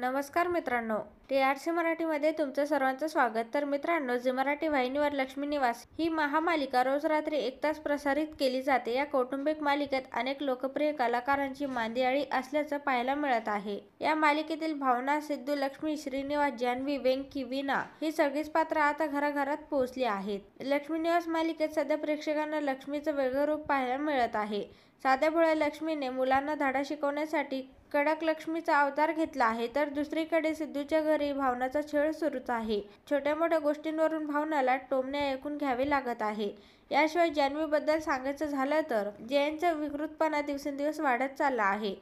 नमस्कार मित्रांनो, TRC मराठीमध्ये तुमचं सर्वांचं स्वागत. तर मित्रांनो, झी मराठी वाहिनीवर लक्ष्मी निवास ही महामालिका रोज रात्री 1 तास प्रसारित केली जाते. या कौटुंबिक मालिकेत अनेक लोकप्रिय कलाकारांची मांदियाळी असल्याचं पाहायला मिळत आहे. या मालिकेतील भावना, सिद्धू, लक्ष्मी, श्रीनिवास, जान्हवी, वेंकी, वीणा ही सगळीच पात्र आता घराघरात पोहोचली आहेत. लक्ष्मी निवास मालिकेत सध्या प्रेक्षकांना लक्ष्मीचं वेगळं रूप पाहायला मिळत आहे. साध्या भोळ्या लक्ष्मीने मुलांना धडा शिकवण्यासाठी कडक लक्ष्मीचा अवतार घेतला आहे, तर दुसरीकडे सिद्धूच्या घरी भावनाचा छळ सुरूच आहे. छोट्या मोठ्या गोष्टींवरून भावनाला टोमणे ऐकून घ्यावे लागत आहे. याशिवाय जान्हवीबद्दल सांगायचं झालं तर जयंतचा विकृतपणा दिवसेंदिवस वाढत चालला आहे.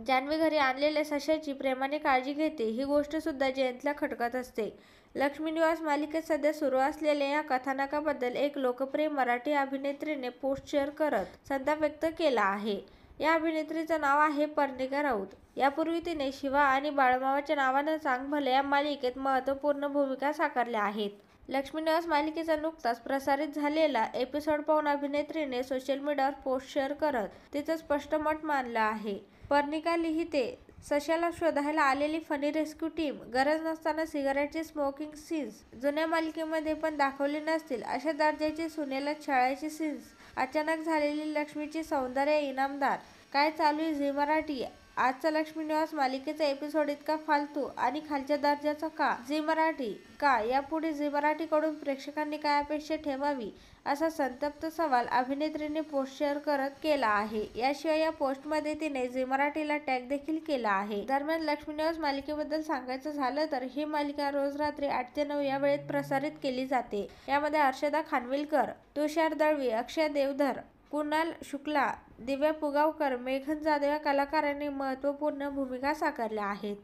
जान्हवी घरी आणलेल्या सश्याची प्रेमाने काळजी घेते, ही गोष्ट सुद्धा जयंतला खटकत असते. लक्ष्मी निवास मालिकेत सध्या सुरू असलेल्या या कथानकाबद्दल एक लोकप्रिय मराठी अभिनेत्रीने पोस्ट शेअर करत संताप व्यक्त केला आहे. या अभिनेत्रीचं नाव आहे पर्णिका राऊत. यापूर्वी तिने शिवा आणि बाळमामाच्या नावानं चांग भलं या मालिकेत महत्त्वपूर्ण भूमिका साकारल्या आहेत. लक्ष्मी निवास मालिकेचा नुकताच प्रसारित झालेला एपिसोड पाहून अभिनेत्रीने सोशल मीडियावर पोस्ट शेअर करत तिचं स्पष्ट मत मांडलं आहे. पर्णिका लिहिते, सश्याला शोधायला आलेली फनी रेस्क्यू टीम, गरज नसताना सिगारेटची स्मोकिंग सीन्स जुन्या मालिकेमध्ये पण दाखवली नसतील अशा दर्जाची सुनेला छळायची सीन्स, अचानक झालेली लक्ष्मीची सौंदर्य इनामदार, काय चालू आहे झी मराठी, आजचा लक्ष्मी निवास मालिकेचा एपिसोड इतका फालतू आणि खालच्या दर्जाचा का, झी मराठी का, यापुढे झी मराठीकडून प्रेक्षकांनी काय अपेक्षा ठेवावी, असा संतप्त सवाल अभिनेत्रीने पोस्ट शेअर करत केला आहे. याशिवाय या पोस्टमध्ये तिने झी मराठीला टॅग देखील केला आहे. दरम्यान लक्ष्मी निवास मालिकेबद्दल सांगायचं झालं तर ही मालिका रोज रात्री 8 ते 9 या वेळेत प्रसारित केली जाते. यामध्ये हर्षदा खानविलकर, तुषार दळवी, अक्षय देवधर, कुणाल शुक्ला, दिव्या पुगावकर, मेघन जाधव या कलाकारांनी महत्त्वपूर्ण भूमिका साकारल्या आहेत.